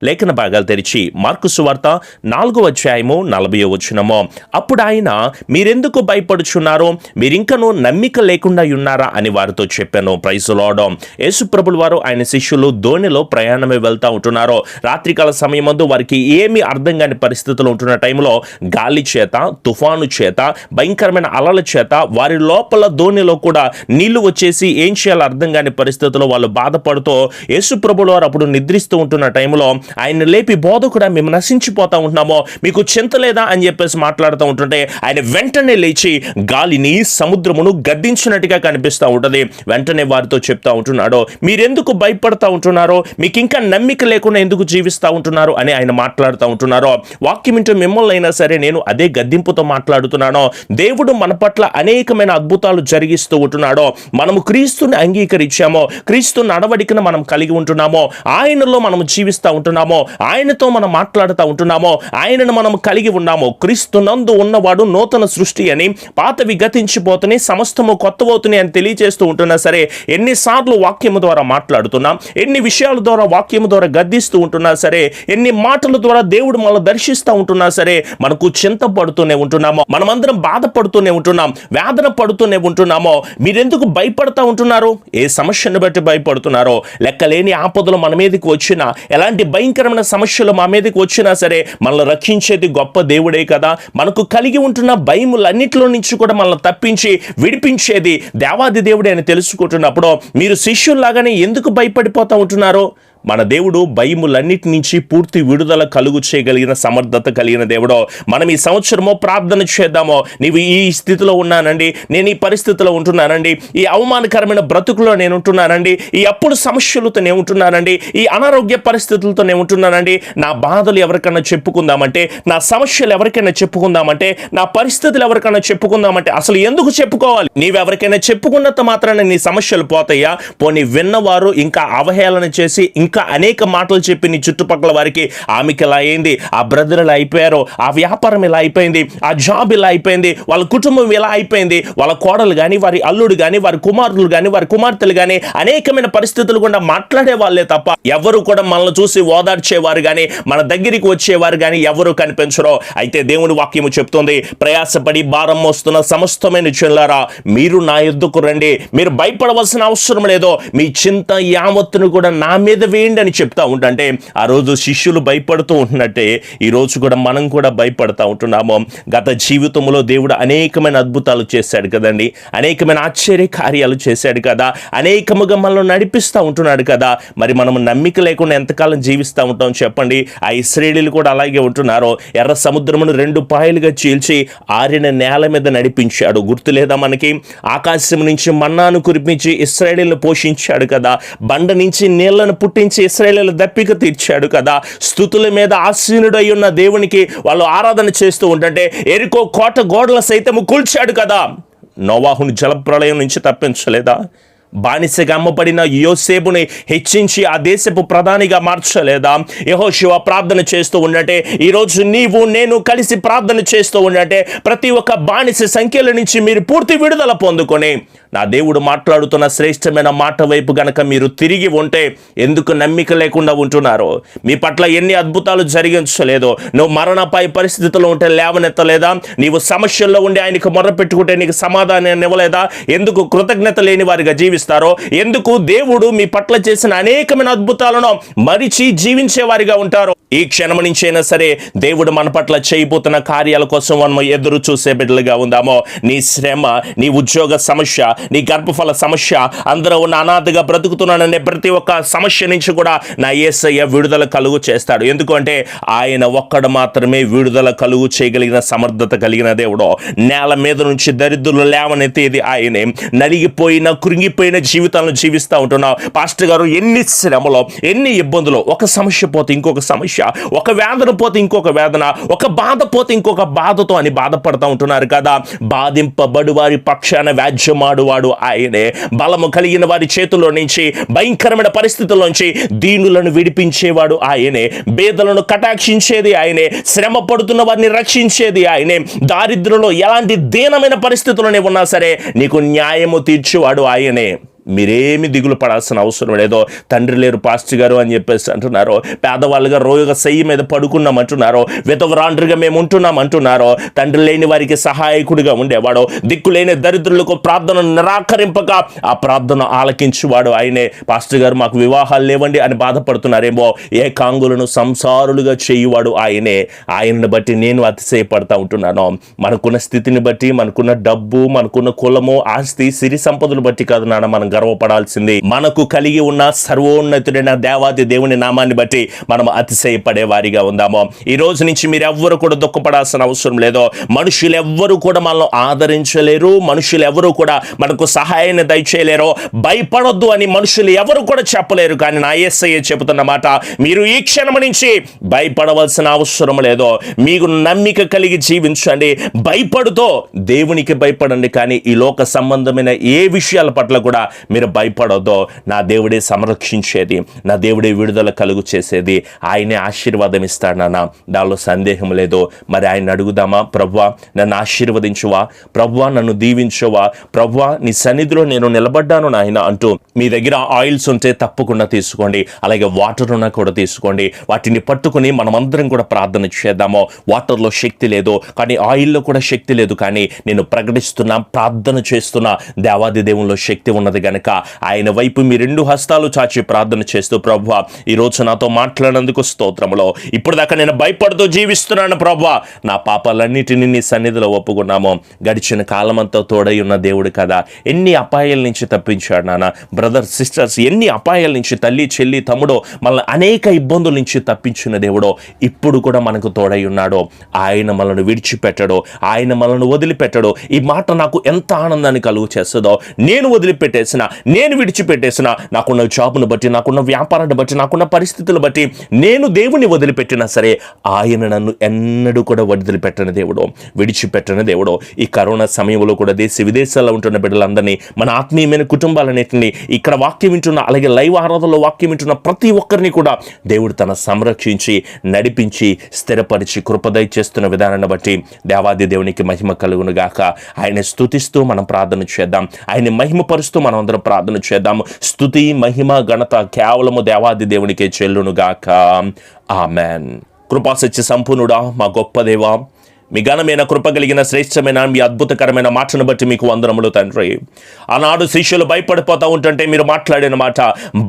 లేఖన భాగాలు తెరిచి మార్కు సువార్త 4వ అధ్యాయము 40వ వచనము. అప్పుడు ఆయన, మీరెందుకు భయపడుచున్నారో, మీరింకనూ నమ్మిక లేకుండా ఉన్నారా అని వారితో చెప్పాను. Praise lord. యేసు ప్రభుల వారు ఆయన శిష్యులు దోణిలో ప్రయాణమే వెళ్తూ ఉంటున్నారు. రాత్రికాల సమయమందు వారికి ఏమీ అర్థం కాని పరిస్థితుల్లో ఉంటున్న టైంలో గాలి చేత, తుఫాను చేత, భయంకరమైన అలల చేత వారి లోపల దోణిలో కూడా నీళ్లు వచ్చేసి ఏం చేయాలో అర్థం కాని పరిస్థితుల్లో వాళ్ళు బాధపడుతూ యేసు ప్రభుల వారు అప్పుడు నిద్రిస్తూ ఉంటున్న టైంలో ఆయన లేపి, బోధకుడా, మేము నశించిపోతా ఉంటున్నామో, మీకు చింత లేదా అని చెప్పేసి మాట్లాడుతూ ఉంటుంటే ఆయన వెంటనే లేచి గాలిని, సముద్రమును గద్దించినట్టుగా కనిపిస్తూ ఉంటుంది. వెంటనే వారితో చెప్తా ఉంటున్నాడు, మీరెందుకు భయపడతా ఉంటున్నారో, మీకు ఇంకా నమ్మిక లేకుండా ఎందుకు జీవిస్తూ ఉంటున్నారు అని ఆయన మాట్లాడుతూ ఉంటున్నారో. వాక్యం ఇంటూ మిమ్మల్ని అయినా సరే నేను అదే గద్దింపుతో మాట్లాడుతున్నాను. దేవుడు మన పట్ల అనేకమైన అద్భుతాలు జరిగిస్తూ ఉంటున్నాడో, మనము క్రీస్తుని అంగీకరించామో, క్రీస్తు నడవడికను మనం కలిగి ఉంటున్నామో, ఆయనలో మనం జీవిస్తూ ఉంటున్నామో, ఆయనతో మనం మాట్లాడుతూ ఉంటున్నామో, ఆయనను మనం కలిగి ఉన్నామో. క్రీస్తునందు ఉన్నవాడు నూతన సృష్టి అని, పాతవి గతించిపోతున్నాయి, సమస్తము కొత్తవవుతున్నాయి అని తెలియజేస్తూ ఉంటున్నా సరే, ఎన్నిసార్లు వాక్యము ద్వారా మాట్లాడుతున్నాం, ఎన్ని విషయాల ద్వారా వాక్యము ద్వారా గద్దిస్తూ ఉంటున్నా సరే, ఎన్ని మాటల ద్వారా దేవుడు మనల్ని దర్శిస్తూ ఉంటున్నా సరే, మనకు చింత పడుతూనే ఉంటున్నామో, మనమందరం బాధపడుతూనే ఉంటున్నాం, వేదన పడుతూనే ఉంటున్నామో. మీరెందుకు భయపడతా ఉంటున్నారు? ఏ సమస్యను బట్టి భయపడుతున్నారో? లెక్కలేని ఆపదలు మన మీదకి వచ్చినా, ఎలాంటి భయంకరమైన సమస్యలు మా మీదకి వచ్చినా సరే, మనల్ని రక్షించేది గొప్ప దేవుడే కదా. మనకు కలిగి ఉంటున్న భయములన్నిటిలో నుంచి కూడా మనల్ని తప్పించి విడిపించేది దేవాది దేవుడే అని తెలుసుకుంటున్నప్పుడు మీరు శిష్యుల్లాగానే ఎందుకు భయపడిపోతూ ఉంటున్నారు? మన దేవుడు భయములన్నిటి నుంచి పూర్తి విడుదల కలుగు చేయగలిగిన సమర్థత కలిగిన దేవుడో. మనం ఈ సంవత్సరమో ప్రార్థన చేద్దామో, నీవు ఈ స్థితిలో ఉన్నానండి, నేను ఈ పరిస్థితిలో ఉంటున్నానండి, ఈ అవమానకరమైన బ్రతుకులో నేను ఉంటున్నానండి, ఈ అప్పుడు సమస్యలతో నేను ఉంటున్నానండి, ఈ అనారోగ్య పరిస్థితులతో నేను ఉంటున్నానండి, నా బాధలు ఎవరికైనా చెప్పుకుందామంటే, నా సమస్యలు ఎవరికైనా చెప్పుకుందామంటే, నా పరిస్థితులు ఎవరికైనా చెప్పుకుందామంటే అసలు ఎందుకు చెప్పుకోవాలి? నీవెవరికైనా చెప్పుకున్నంత మాత్రాన నీ సమస్యలు పోతాయా? పోనీ విన్నవారు ఇంకా అవహేళన చేసి ఇంకా అనేక మాటలు చెప్పి నీ చుట్టుపక్కల వారికి, ఆమెకి ఇలా అయింది, ఆ బ్రదర్ ఇలా అయిపోయారు, ఆ వ్యాపారం ఇలా అయిపోయింది, ఆ జాబ్ ఇలా అయిపోయింది, వాళ్ళ కుటుంబం ఇలా అయిపోయింది, వాళ్ళ కోడలు కానీ, వారి అల్లుడు కానీ, వారి కుమారులు కానీ, వారి కుమార్తెలు కానీ అనేకమైన పరిస్థితులు కూడా మాట్లాడే వాళ్ళే తప్ప ఎవరు కూడా మనల్ని చూసి ఓదార్చేవారు కానీ, మన దగ్గరికి వచ్చేవారు కానీ ఎవరు కనిపించరో. అయితే దేవుని వాక్యము చెప్తుంది, ప్రయాసపడి భారం మోస్తున్న సమస్తమైన జనులారా, మీరు నా యొద్దకు రండి, మీరు భయపడవలసిన అవసరం లేదో, మీ చింత యావత్తును కూడా నా మీద వేయండి అని చెప్తా ఉంటే, ఆ రోజు శిష్యులు భయపడుతూ ఉంటున్నట్టే ఈ రోజు కూడా మనం కూడా భయపడతా ఉంటున్నాము. గత జీవితంలో దేవుడు అనేకమైన అద్భుతాలు చేశాడు కదండి, అనేకమైన ఆశ్చర్య కార్యాలు చేశాడు కదా, అనేకముగా మనల్ని నడిపిస్తూ ఉంటున్నాడు కదా. మరి మనం నమ్మిక లేకుండా ఎంతకాలం జీవిస్తూ ఉంటాం చెప్పండి? ఆ ఇశ్రాయేలీయులు కూడా అలాగే ఉంటున్నారు. ఎర్ర సముద్రమును 2 పాయలుగా చీల్చి ఆరిన నేల మీద నడిపించాడు. గుర్తు లేదా మనకి? ఆకాశం నుంచి మన్నాను కురిపించి ఇశ్రాయేలీయులను పోషించాడు కదా, బండ నుంచి నీళ్లను పుట్టించి ఇశ్రాయేలీయుల దప్పిక తీర్చాడు కదా, స్తుతుల మీద ఆసీనుడై ఉన్న దేవునికి వాళ్ళు ఆరాధన చేస్తూ ఉంటే ఎరికో కోట గోడల సైతము కూల్చాడు కదా. నోవాహును జలప్రళయం నుంచి తప్పించలేదా? బానిసగా అమ్మబడిన యోసేపుని హెచ్చించి ఆ దేశపు ప్రధానిగా మార్చలేదా? యెహోషువ ప్రార్థన చేస్తూ ఉన్నట్టే ఈరోజు నీవు నేను కలిసి ప్రార్థన చేస్తూ ఉన్నట్టే ప్రతి ఒక్క బానిస సంఖ్యల నుంచి మీరు పూర్తి విడుదల పొందుకొని నా దేవుడు మాట్లాడుతున్న శ్రేష్టమైన మాట వైపు గనక మీరు తిరిగి ఉంటే ఎందుకు నమ్మిక లేకుండా ఉంటున్నారో? మీ పట్ల ఎన్ని అద్భుతాలు జరిగించలేదో, నువ్వు మరణపై పరిస్థితుల్లో ఉంటే లేవనెత్తలేదా? నీవు సమస్యల్లో ఉండి ఆయనకు మొర్ర పెట్టుకుంటే నీకు సమాధానం ఇవ్వలేదా? ఎందుకు కృతజ్ఞత లేని వారిగా జీవిస్తారో? ఎందుకు దేవుడు మీ పట్ల చేసిన అనేకమైన అద్భుతాలను మరిచి జీవించే వారిగా ఉంటారో? ఈ క్షణం నుంచైనా సరే దేవుడు మన పట్ల చేయబోతున్న కార్యాల కోసం మనం ఎదురు చూసే బిడ్డలుగా ఉందామో. నీ శ్రమ, నీ ఉద్యోగ సమస్య, నీ గర్భఫల సమస్య, అందరూ ఉన్న అనాథగా బ్రతుకుతున్నాననే ప్రతి ఒక్క సమస్య నుంచి కూడా నా యేసయ్య విడుదల కలుగు చేస్తాడు. ఎందుకంటే ఆయన ఒక్కడు మాత్రమే విడుదల కలుగు చేయగలిగిన సమర్థత కలిగిన దేవుడు. నేల మీద నుంచి దరిద్రులు లేవనెత్తేది ఆయనే. నలిగిపోయిన, కృంగిపోయిన జీవితాలను జీవిస్తూ ఉంటున్నావు. పాస్టర్ గారు, ఎన్ని శ్రమలో, ఎన్ని ఇబ్బందులు, ఒక సమస్య పోతే ఇంకొక సమస్య, ఒక వేదన పోతే ఇంకొక వేదన, ఒక బాధ పోతే ఇంకొక బాధతో అని బాధపడుతూ ఉంటున్నారు కదా. బాధింపబడు వారి పక్షాన వ్యాజ్యమాడువాడు ఆయనే. బలము కలిగిన వారి చేతుల్లో నుంచి, భయంకరమైన పరిస్థితుల్లోంచి దీనులను విడిపించేవాడు ఆయనే. బేదలను కటాక్షించేది ఆయనే. శ్రమ పడుతున్న వారిని రక్షించేది ఆయనే. దారిద్ర్యంలో ఎలాంటి దీనమైన పరిస్థితుల్లోనే ఉన్నా సరే నీకు న్యాయము తీర్చేవాడు ఆయనే. మీరేమి దిగులు పడాల్సిన అవసరం లేదో. తండ్రి లేరు పాస్టర్ గారు అని చెప్పేసి అంటున్నారు, పేదవాళ్ళుగా రోగ శయ్య మీద పడుకున్నామంటున్నారు, విధవరాండ్రుగా మేము ఉంటున్నామంటున్నారు. తండ్రి లేని వారికి సహాయకుడిగా ఉండేవాడు, దిక్కులేని దరిద్రులకు ప్రార్థన నిరాకరింపక ఆ ప్రార్థన ఆలకించువాడు ఆయనే. పాస్టర్ గారు మాకు వివాహాలు లేవండి అని బాధపడుతున్నారేమో, ఏకాంగులను సంసారులుగా చేయువాడు ఆయనే. ఆయనను బట్టి నేను అతిశయపడతా ఉంటున్నాను. మనకున్న స్థితిని బట్టి, మనకున్న డబ్బు, మనకున్న కులము, ఆస్తి, సిరి సంపదలు బట్టి కాదు నాన్న మనం గర్వపడాల్సింది. మనకు కలిగి ఉన్న సర్వోన్నతుడైన దేవాది దేవుని నామాన్ని బట్టి మనం అతిశయపడే వారిగా ఉందాము. ఈ రోజు నుంచి మీరు ఎవ్వరు కూడా దుఃఖపడాల్సిన అవసరం లేదు. మనుషులు ఎవ్వరు కూడా మనల్ని ఆదరించలేరు, మనుషులు ఎవరు కూడా మనకు సహాయాన్ని దయచేయలేరు. భయపడొద్దు అని మనుషులు ఎవరు కూడా చెప్పలేరు. కానీ నా యేసయ్య చెబుతున్న మాట, మీరు ఈ క్షణం నుంచి భయపడవలసిన అవసరం లేదు. మీకు నమ్మిక కలిగి జీవించండి, భయపడుతో దేవునికి భయపడండి. కానీ ఈ లోక సంబంధమైన ఏ విషయాల పట్ల కూడా మీరు భయపడొద్దు. నా దేవుడే సంరక్షించేది, నా దేవుడే విడుదల కలుగు చేసేది, ఆయనే ఆశీర్వాదం ఇస్తాడు నాన్న, దానిలో సందేహం లేదు. మరి ఆయన అడుగుదామా, ప్రభువా నన్ను ఆశీర్వదించువా, ప్రభువా నన్ను దీవించువా, ప్రభువా నీ సన్నిధిలో నేను నిలబడ్డాను నాయన అంటూ మీ దగ్గర ఆయిల్స్ ఉంటే తప్పకుండా తీసుకోండి, అలాగే వాటర్ ఉన్నా కూడా తీసుకోండి. వాటిని పట్టుకుని మనమందరం కూడా ప్రార్థన చేద్దాము. వాటర్లో శక్తి లేదు, కానీ ఆయిల్లో కూడా శక్తి లేదు, కానీ నేను ప్రకటిస్తున్నా, ప్రార్థన చేస్తున్నా, దేవాది దేవునిలో శక్తి ఉన్నది గనక ఆయన వైపు మీ రెండు హస్తాలు చాచి ప్రార్థన చేస్తూ, ప్రభువా ఈరోజు నాతో మాట్లాడినందుకు స్తోత్రములో, ఇప్పుడు దాకా నేను భయపడుతూ జీవిస్తున్నాను ప్రభువా, నా పాపాలన్నిటినీ నీ సన్నిధిలో ఒప్పుకున్నాము. గడిచిన కాలమంతా తోడై ఉన్న దేవుడు కదా, ఎన్ని అపాయాల నుంచి తప్పించాడు నాన్న. బ్రదర్స్ సిస్టర్స్, ఎన్ని అపాయాల నుంచి, తల్లి చెల్లి తమ్ముడో, మనల్ని అనేక ఇబ్బందుల నుంచి తప్పించిన దేవుడో ఇప్పుడు కూడా మనకు తోడై ఉన్నాడో. ఆయన మనల్ని విడిచిపెట్టడో, ఆయన మనల్ని వదిలిపెట్టడో. ఈ మాట నాకు ఎంత ఆనందాన్ని కలుగు చేస్తుందో. నేను వదిలిపెట్టేసిన, నేను విడిచిపెట్టేసిన, నాకున్న జాబ్ను బట్టి, నాకున్న వ్యాపారాన్ని బట్టి, నాకున్న పరిస్థితులు బట్టి నేను దేవుని వదిలిపెట్టినా సరే ఆయన నన్ను ఎన్నడూ కూడా వదిలిపెట్టని దేవుడో, విడిచిపెట్టని దేవుడో. ఈ కరోనా సమయంలో కూడా దేశ విదేశాల్లో ఉంటున్న బిడ్డలందరినీ, మన ఆత్మీయమైన కుటుంబాలన్నింటినీ, ఇక్కడ వాక్యం వింటున్న, అలాగే లైవ్ ఆరాధనలో వాక్యం వింటున్న ప్రతి ఒక్కరిని కూడా దేవుడు తన సంరక్షించి, నడిపించి, స్థిరపరిచి, కృపదయ చేస్తున్న విధానాన్ని బట్టి దేవాది దేవునికి మహిమ కలుగును గాక. ఆయన స్తుతిస్తూ మనం ప్రార్థన చేద్దాం, ఆయన మహిమపరుస్తూ మనం అందరం ప్రార్థన చేద్దాం. స్తుతి, మహిమ, ఘనత కేవలము దేవాది దేవునికే చెల్లును గాక. ఆమెన్. కృపాసత్య సంపూర్ణుడా, మా గొప్ప దేవా, మీ ఘనమైన కృప కలిగిన శ్రేష్టమైన మీ అద్భుతకరమైన మాటను బట్టి మీకు వందనములు తండ్రి. ఆనాడు శిష్యులు భయపడిపోతూ ఉంటుంటే మీరు మాట్లాడిన మాట,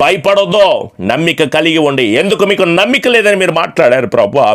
భయపడొద్దు, నమ్మిక కలిగి ఉండి. ఎందుకు మీకు నమ్మిక లేదని మీరు మాట్లాడారు ప్రభువా.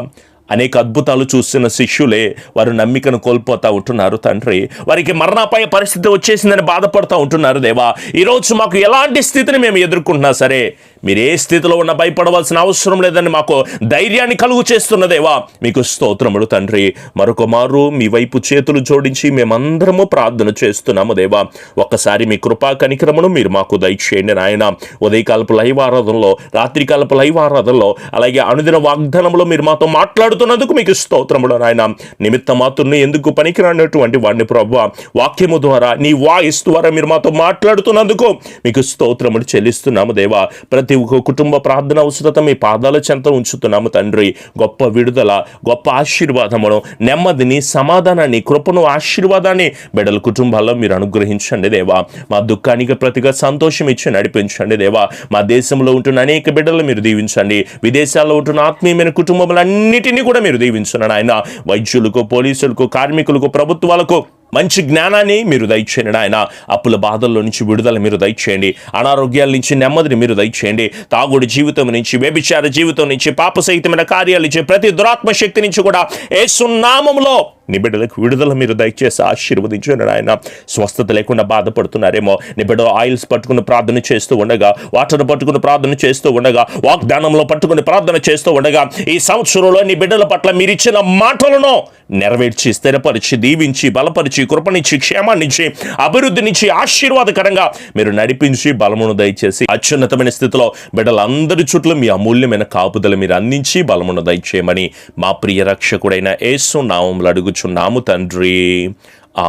అనేక అద్భుతాలు చూసిన శిష్యులే వారు నమ్మికను కోల్పోతూ ఉంటున్నారు తండ్రి. వారికి మరణాపాయ పరిస్థితి వచ్చేసిందని బాధపడుతూ ఉంటున్నారు దేవా. ఈరోజు మాకు ఎలాంటి స్థితిని మేము ఎదుర్కొంటున్నా సరే, మీరు ఏ స్థితిలో ఉన్న భయపడవలసిన అవసరం లేదని మాకు ధైర్యాన్ని కలుగు చేస్తున్న దేవా, మీకు స్తోత్రములు తండ్రి. మరొక మారు మీ వైపు చేతులు జోడించి మేమందరము ప్రార్థన చేస్తున్నాము దేవా. ఒక్కసారి మీ కృపా కనికరమును మీరు మాకు దయచేయండి నాయన. ఉదయకాలపు లైవ్ ఆరాధనలో, రాత్రికాలపు లైవ్ ఆరాధనలో, అలాగే అనుదిన వాగ్దానంలో మీరు మాతో మాట్లాడుతున్నందుకు మీకు స్తోత్రములు నాయన. నిమిత్త మాత్రుని ఎందుకు పనికిరానటువంటి వాడిని ప్రభువా, వాక్యము ద్వారా, నీ వాయిస్ ద్వారా మీరు మాతో మాట్లాడుతున్నందుకు మీకు స్తోత్రములు చెల్లిస్తున్నాము దేవా. ప్రతి కుటుంబ ప్రార్థన అవసరత మీ పాదాల చెంత ఉంచుతున్నాము తండ్రి. గొప్ప విడుదల, గొప్ప ఆశీర్వాదమును, నెమ్మదిని, సమాధానాన్ని, కృపను, ఆశీర్వాదాన్ని బిడ్డల కుటుంబాల్లో మీరు అనుగ్రహించండి దేవా. మా దుఃఖానికి ప్రతిగా సంతోషం ఇచ్చి నడిపించండి దేవా. మా దేశంలో ఉంటున్న అనేక బిడ్డలు మీరు దీవించండి. విదేశాల్లో ఉంటున్న ఆత్మీయమైన కుటుంబములన్నిటినీ కూడా మీరు దీవించండి ఆయన. వైద్యులకు, పోలీసులకు, కార్మికులకు, ప్రభుత్వాలకు మంచి జ్ఞానాన్ని మీరు దయచేయండి ఆయన. అప్పుల బాధల్లో నుంచి విడుదల మీరు దయచేయండి. అనారోగ్యాల నుంచి నెమ్మదిని మీరు దయచేయండి. తాగుడు జీవితం నుంచి, వ్యభిచార జీవితం నుంచి, పాపసహితమైన కార్యాలు నుంచి, ప్రతి దురాత్మ శక్తి నుంచి కూడా యేసు నామములో నీ బిడ్డలకు విడుదల మీరు దయచేసి ఆశీర్వదించండి ఆయన. స్వస్థత లేకుండా బాధపడుతున్నారేమో, నీ బిడ్డ ఆయిల్స్ పట్టుకుని ప్రార్థన చేస్తూ ఉండగా, వాటర్ పట్టుకుని ప్రార్థన చేస్తూ ఉండగా, వాగ్దానంలో పట్టుకుని ప్రార్థన చేస్తూ ఉండగా, ఈ సంవత్సరంలో నీ బిడ్డల పట్ల మీరు ఇచ్చిన మాటలను నెరవేర్చి, స్థిరపరిచి, దీవించి, బలపరిచి, కృపనిచ్చి, క్షేమాన్నిచ్చి, అభివృద్ధినిచ్చి, ఆశీర్వాదకరంగా మీరు నడిపించి, బలమును దయచేసి, అత్యున్నతమైన స్థితిలో బిడ్డలందరి చుట్టూ మీ అమూల్యమైన కాపుదల మీరు అందించి, బలమును దయచేయమని మా ప్రియ రక్షకుడైన యేసు నామములో అడుగుచున్నాము తండ్రి.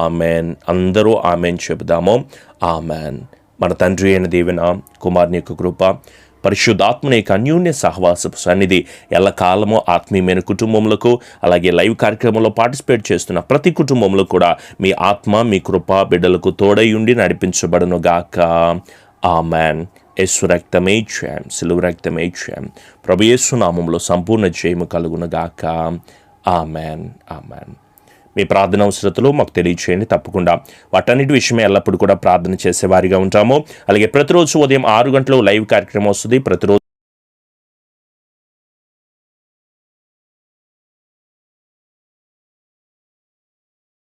ఆమెన్. అందరూ ఆమెన్ చెబుదాము. ఆమెన్. మన తండ్రి అయిన దేవుని, కుమారుని యొక్క కృప, పరిశుద్ధాత్మని యొక్క అన్యోన్య సహవాసపు సన్నిధి ఎల్లకాలము ఆత్మీయమైన కుటుంబములకు, అలాగే లైవ్ కార్యక్రమంలో పార్టిసిపేట్ చేస్తున్న ప్రతి కుటుంబంలో కూడా మీ ఆత్మ, మీ కృప బిడ్డలకు తోడై ఉండి నడిపించబడును గాక. ఆమెన్. యేసు రక్తమే జయం, సిలువ రక్తమే జయం. ప్రభు యేసు నామములో సంపూర్ణ జయము కలుగునుగాక. ఆమెన్. ఆమెన్. మీ ప్రార్థన అవసరతలు మాకు తెలియచేయండి. తప్పకుండా వాటన్నిటి విషయమే ఎల్లప్పుడూ కూడా ప్రార్థన చేసేవారిగా ఉంటాము. అలాగే ప్రతిరోజు ఉదయం 6 గంటలు లైవ్ కార్యక్రమం వస్తుంది. ప్రతిరోజు